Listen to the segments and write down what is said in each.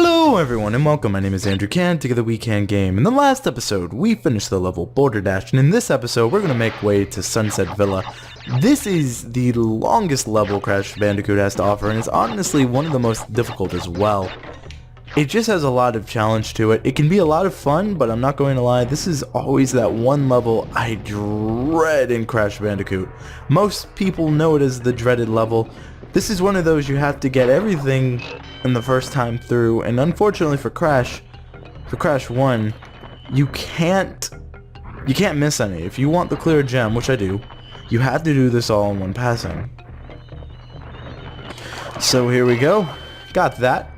Hello everyone and welcome, my name is Andrew Can, together WeKanGame. In the last episode, we finished the level Boulder Dash, and in this episode, we're going to make way to Sunset Villa. This is the longest level Crash Bandicoot has to offer, and it's honestly one of the most difficult as well. It just has a lot of challenge to it. It can be a lot of fun, but I'm not going to lie, this is always that one level I dread in Crash Bandicoot. Most people know it as the dreaded level. This is one of those you have to get everything in the first time through, and unfortunately for Crash 1, you can't miss any. If you want the clear gem, which I do, you have to do this all in one passing. So here we go. Got that.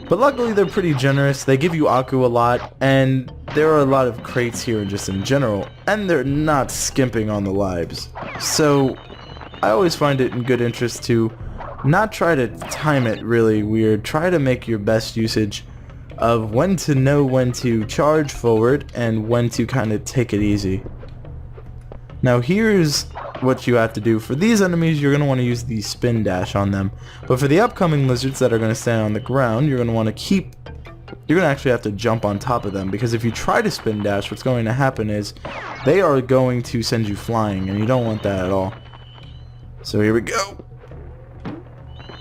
But luckily they're pretty generous. They give you Aku a lot, and there are a lot of crates here just in general, and they're not skimping on the lives. So I always find it in good interest to not try to time it really weird. Try to make your best usage of when to know when to charge forward and when to kind of take it easy. Now here's what you have to do. For these enemies, you're going to want to use the spin dash on them. But for the upcoming lizards that are going to stand on the ground, you're going to want to you're going to actually have to jump on top of them, because if you try to spin dash, what's going to happen is they are going to send you flying, and you don't want that at all. So here we go.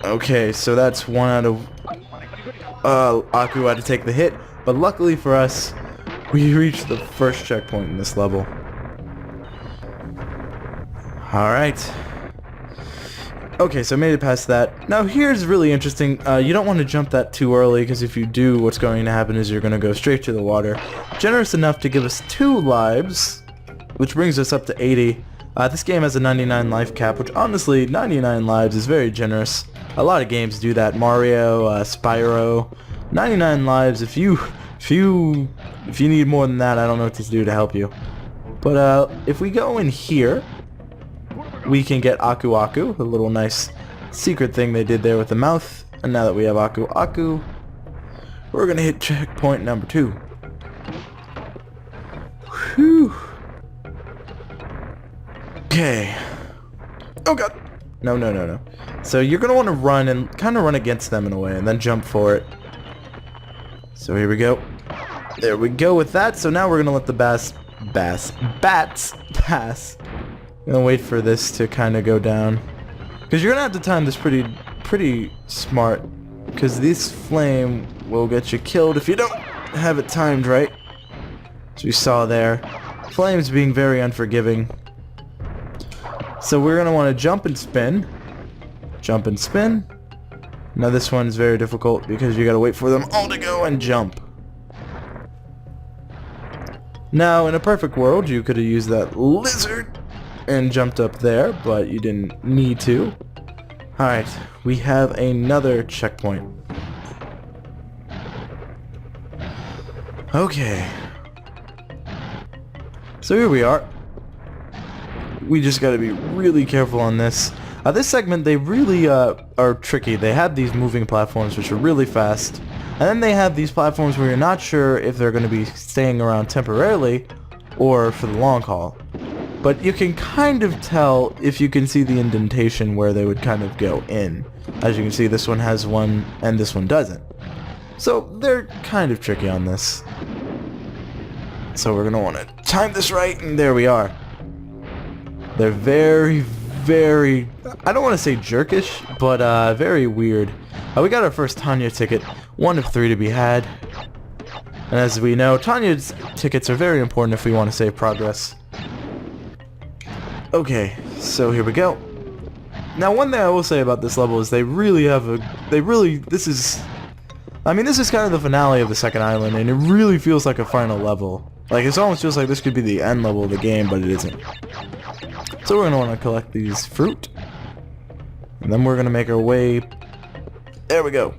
Okay, so that's one out of Aku had to take the hit, but luckily for us, we reached the first checkpoint in this level. Alright. Okay, so I made it past that. Now here's really interesting. You don't want to jump that too early, because if you do, what's going to happen is you're going to go straight to the water. Generous enough to give us 2 lives, which brings us up to 80. This game has a 99 life cap, which honestly, 99 lives is very generous. A lot of games do that. Mario, Spyro, 99 lives. If you need more than that, I don't know what to do to help you. But if we go in here, we can get Aku, a little nice secret thing they did there with the mouth. And now that we have Aku, we're gonna hit checkpoint number 2. Whew. Okay. Oh god. No. So you're going to want to run and kind of run against them in a way and then jump for it. So here we go. There we go with that. So now we're going to let the bats pass. I'm going to wait for this to kind of go down, because you're going to have to time this pretty smart, because this flame will get you killed if you don't have it timed right. As we saw there, flames being very unforgiving. So we're going to want to jump and spin. Jump and spin. Now this one's very difficult because you got to wait for them all to go and jump. Now in a perfect world you could have used that lizard and jumped up there, but you didn't need to. Alright, we have another checkpoint. Okay. So here we are. We just gotta be really careful on this. This segment, they really are tricky. They have these moving platforms which are really fast, and then they have these platforms where you're not sure if they're going to be staying around temporarily or for the long haul. But you can kind of tell if you can see the indentation where they would kind of go in. As you can see, this one has one and this one doesn't. So they're kind of tricky on this. So we're going to want to time this right, and there we are. They're very, I don't want to say jerkish, but very weird. We got our first Tanya ticket, 1 of 3 to be had. And as we know, Tanya's tickets are very important if we want to save progress. Okay, so here we go. Now one thing I will say about this level is this is kind of the finale of the second island, and it really feels like a final level. Like, it almost feels like this could be the end level of the game, but it isn't. So we're going to want to collect these fruit. And then we're going to make our way... There we go.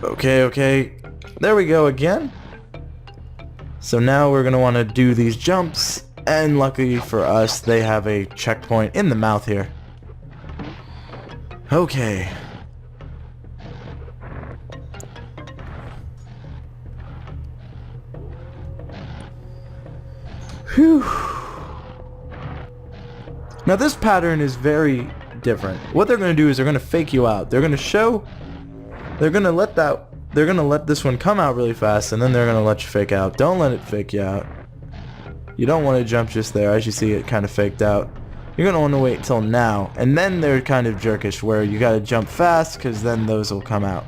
Okay. There we go again. So now we're going to want to do these jumps. And luckily for us, they have a checkpoint in the mouth here. Okay. Whew. Now this pattern is very different. What they're going to do is they're going to fake you out. They're going to show They're gonna let this one come out really fast, and then they're gonna let you fake out. Don't let it fake you out. You don't want to jump just there. As you see, it kind of faked out. You're gonna want to wait till now, and then they're kind of jerkish, where you gotta jump fast, because then those will come out.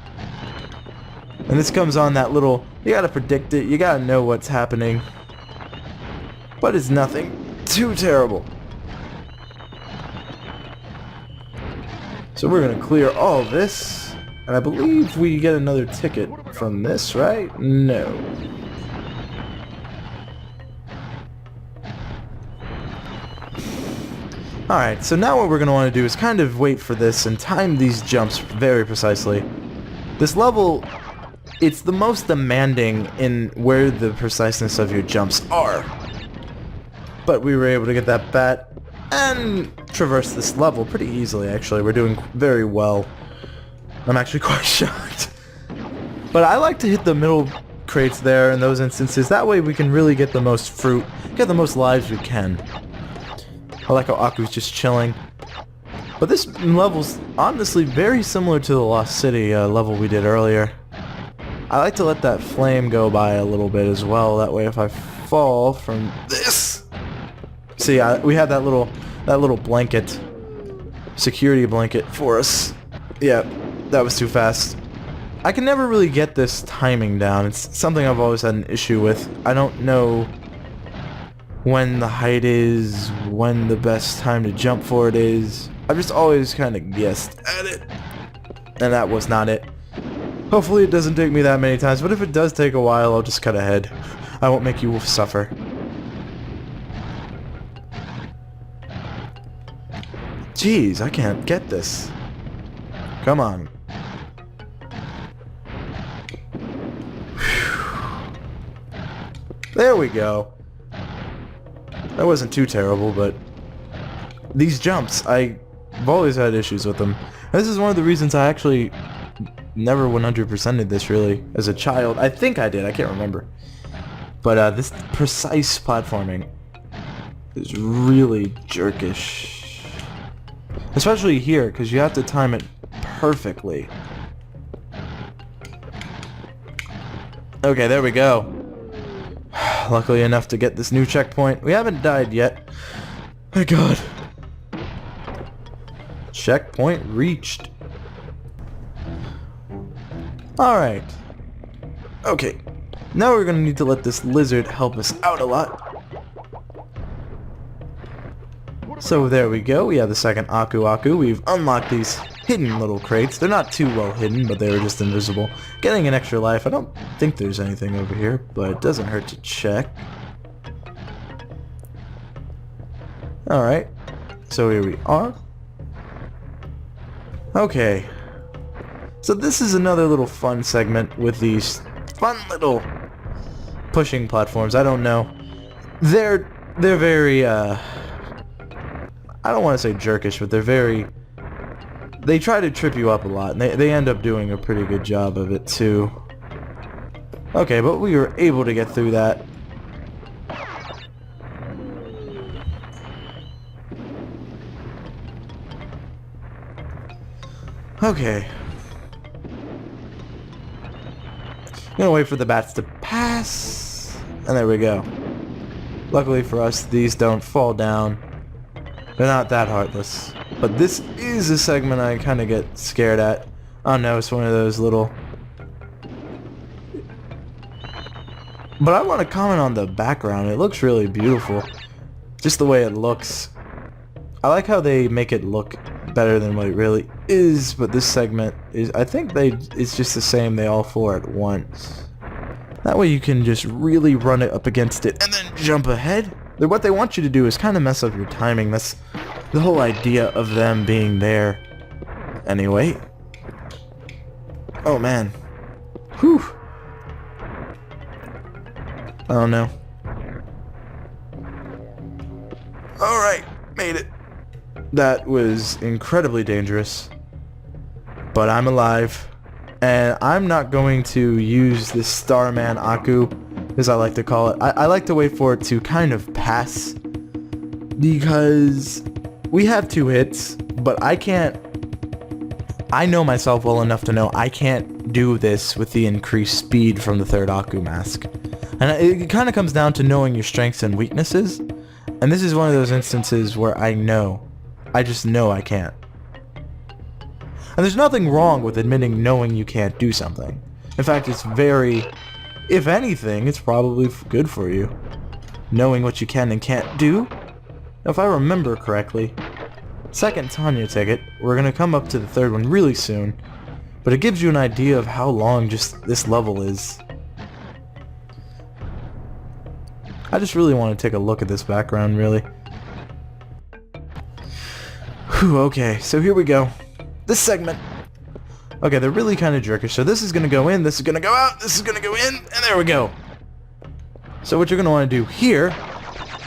And this comes on that little, you gotta predict it, you gotta know what's happening. But it's nothing too terrible. So we're gonna clear all this, and I believe we get another ticket from this, right? No. Alright, so now what we're gonna want to do is kind of wait for this and time these jumps very precisely. This level, it's the most demanding in where the preciseness of your jumps are. But we were able to get that bat and traverse this level pretty easily, actually. We're doing very well. I'm actually quite shocked. But I like to hit the middle crates there in those instances. That way we can really get the most fruit, get the most lives we can. I like how Aku's just chilling. But this level's honestly very similar to the Lost City level we did earlier. I like to let that flame go by a little bit as well. That way if I fall from this... See, we had that little blanket, security blanket for us. Yeah, that was too fast. I can never really get this timing down. It's something I've always had an issue with. I don't know when the height is, when the best time to jump for it is. I've just always kind of guessed at it, and that was not it. Hopefully it doesn't take me that many times, but if it does take a while, I'll just cut ahead. I won't make you suffer. Jeez, I can't get this. Come on. There we go. That wasn't too terrible, but these jumps, I've always had issues with them. This is one of the reasons I actually never 100%ed this, really, as a child. I think I did, I can't remember. But this precise platforming is really jerkish. Especially here, because you have to time it perfectly. Okay, there we go. Luckily enough to get this new checkpoint. We haven't died yet. Thank God. Checkpoint reached. Alright. Okay. Now we're gonna need to let this lizard help us out a lot. So there we go, we have the second Aku. We've unlocked these hidden little crates. They're not too well hidden, but they were just invisible. Getting an extra life. I don't think there's anything over here, but it doesn't hurt to check. Alright, so here we are. Okay. So this is another little fun segment with these fun little pushing platforms. I don't know. They're very, I don't want to say jerkish, but they try to trip you up a lot, and they end up doing a pretty good job of it, too. Okay, but we were able to get through that. Okay. I'm gonna wait for the bats to pass, and there we go. Luckily for us, these don't fall down. They're not that heartless. But this is a segment I kind of get scared at. Oh no, it's one of those little... But I want to comment on the background. It looks really beautiful. Just the way it looks. I like how they make it look better than what it really is, but this segment is... I think it's just the same, they all four at once. That way you can just really run it up against it and then jump ahead. What they want you to do is kind of mess up your timing. That's the whole idea of them being there. Anyway. Oh man. Whew. Oh no. Alright, made it. That was incredibly dangerous. But I'm alive. And I'm not going to use this Starman Aku, as I like to call it. I like to wait for it to kind of pass, because we have 2 hits, but I can't I know myself well enough to know I can't do this with the increased speed from the third Aku mask. And it kind of comes down to knowing your strengths and weaknesses. And this is one of those instances where I just know I can't. And there's nothing wrong with admitting knowing you can't do something. In fact, it's very, if anything, it's probably good for you. Knowing what you can and can't do. Now, if I remember correctly, second Tanya ticket, we're going to come up to the third one really soon. But it gives you an idea of how long just this level is. I just really want to take a look at this background, really. Whew, okay, so here we go. This segment. Okay, they're really kind of jerkish. So this is going to go in, this is going to go out, this is going to go in, and there we go. So what you're going to want to do here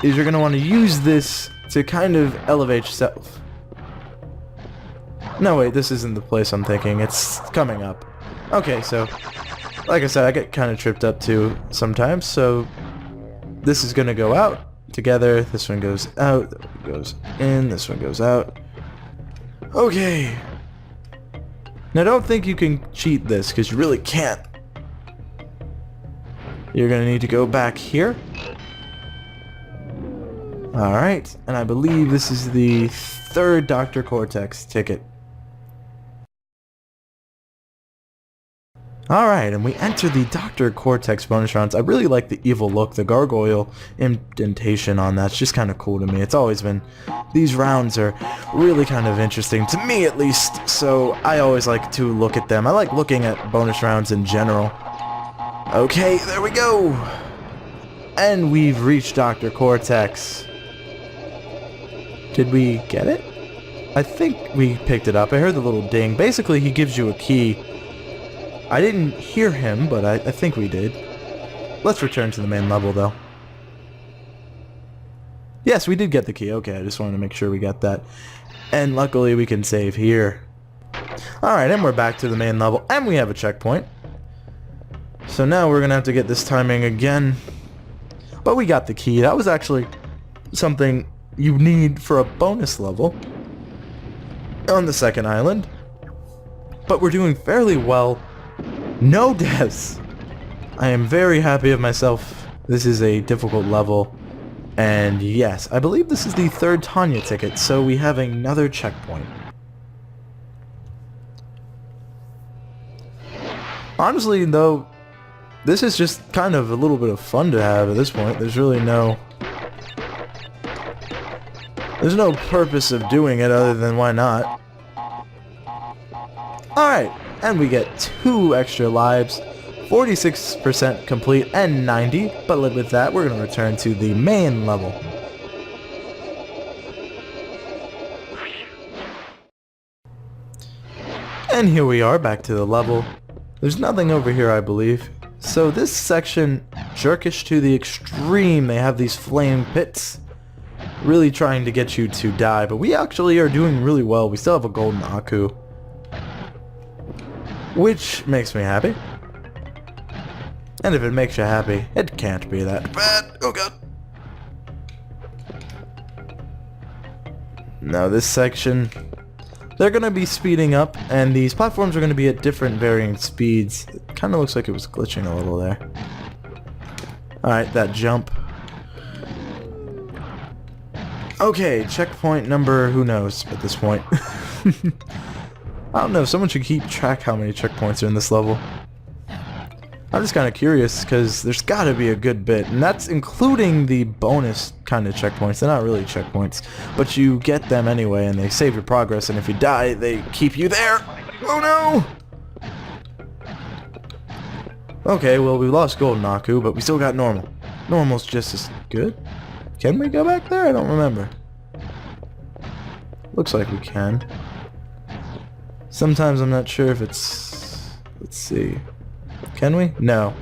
is you're going to want to use this to kind of elevate yourself. No, wait, this isn't the place I'm thinking. It's coming up. Okay, so, like I said, I get kind of tripped up too sometimes, so this is going to go out together. This one goes out, that one goes in, this one goes out. Okay. Now don't think you can cheat this, because you really can't. You're going to need to go back here. Alright, and I believe this is the third Dr. Cortex ticket. Alright, and we enter the Dr. Cortex bonus rounds. I really like the evil look, the gargoyle indentation on that's just kind of cool to me. It's always been, these rounds are really kind of interesting, to me at least, so I always like to look at them. I like looking at bonus rounds in general. Okay, there we go! And we've reached Dr. Cortex. Did we get it? I think we picked it up. I heard the little ding. Basically, he gives you a key. I didn't hear him, but I think we did. Let's return to the main level, though. Yes, we did get the key. Okay, I just wanted to make sure we got that. And luckily, we can save here. Alright, and we're back to the main level, and we have a checkpoint. So now we're going to have to get this timing again. But we got the key. That was actually something you need for a bonus level on the second island. But we're doing fairly well. No deaths. I am very happy of myself. This is a difficult level. And yes, I believe this is the third Tanya ticket, so we have another checkpoint. Honestly, though, this is just kind of a little bit of fun to have at this point. There's really no purpose of doing it other than why not. Alright, and we get 2 extra lives, 46% complete and 90, but with that we're going to return to the main level. And here we are, back to the level. There's nothing over here, I believe. So this section, jerkish to the extreme. They have these flame pits, really trying to get you to die, but we actually are doing really well. We still have a golden Aku, which makes me happy. And if it makes you happy, it can't be that bad. Oh god. Now this section, they're going to be speeding up, and these platforms are going to be at different varying speeds. It kind of looks like it was glitching a little there. Alright, that jump. Okay, checkpoint number, who knows at this point. I don't know, someone should keep track how many checkpoints are in this level. I'm just kind of curious, because there's got to be a good bit, and that's including the bonus kind of checkpoints. They're not really checkpoints, but you get them anyway, and they save your progress, and if you die, they keep you there. Oh no! Okay, well, we lost Golden Aku, but we still got Normal. Normal's just as good. Can we go back there? I don't remember. Looks like we can. Sometimes I'm not sure if it's... Let's see. Can we? No.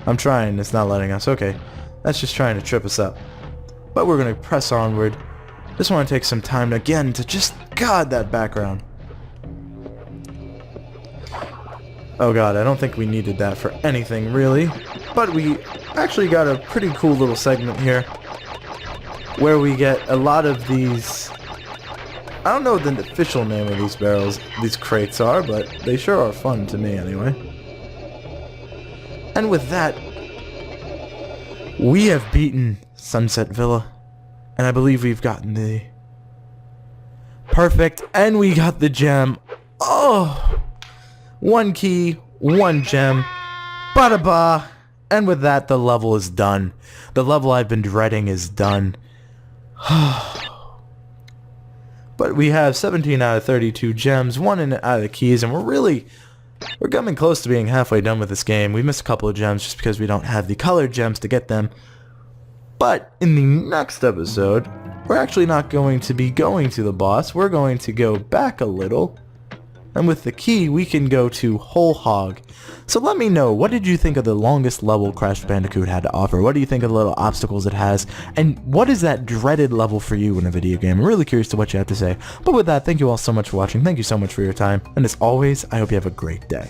I'm trying. It's not letting us. Okay. That's just trying to trip us up. But we're going to press onward. Just want to take some time again to just... God, that background. Oh god, I don't think we needed that for anything, really. But we actually got a pretty cool little segment here, where we get a lot of these I don't know what the official name of these barrels, these crates are, but they sure are fun to me anyway. And with that, we have beaten Sunset Villa. And I believe we've gotten the perfect, and we got the gem. Oh! 1 key, 1 gem. Bada ba! And with that, the level is done. The level I've been dreading is done. But we have 17 out of 32 gems, 1 out of the keys, and we're coming close to being halfway done with this game. We missed a couple of gems just because we don't have the colored gems to get them. But in the next episode, we're actually not going to be going to the boss. We're going to go back a little. And with the key, we can go to Whole Hog. So let me know, what did you think of the longest level Crash Bandicoot had to offer? What do you think of the little obstacles it has? And what is that dreaded level for you in a video game? I'm really curious to what you have to say. But with that, thank you all so much for watching. Thank you so much for your time. And as always, I hope you have a great day.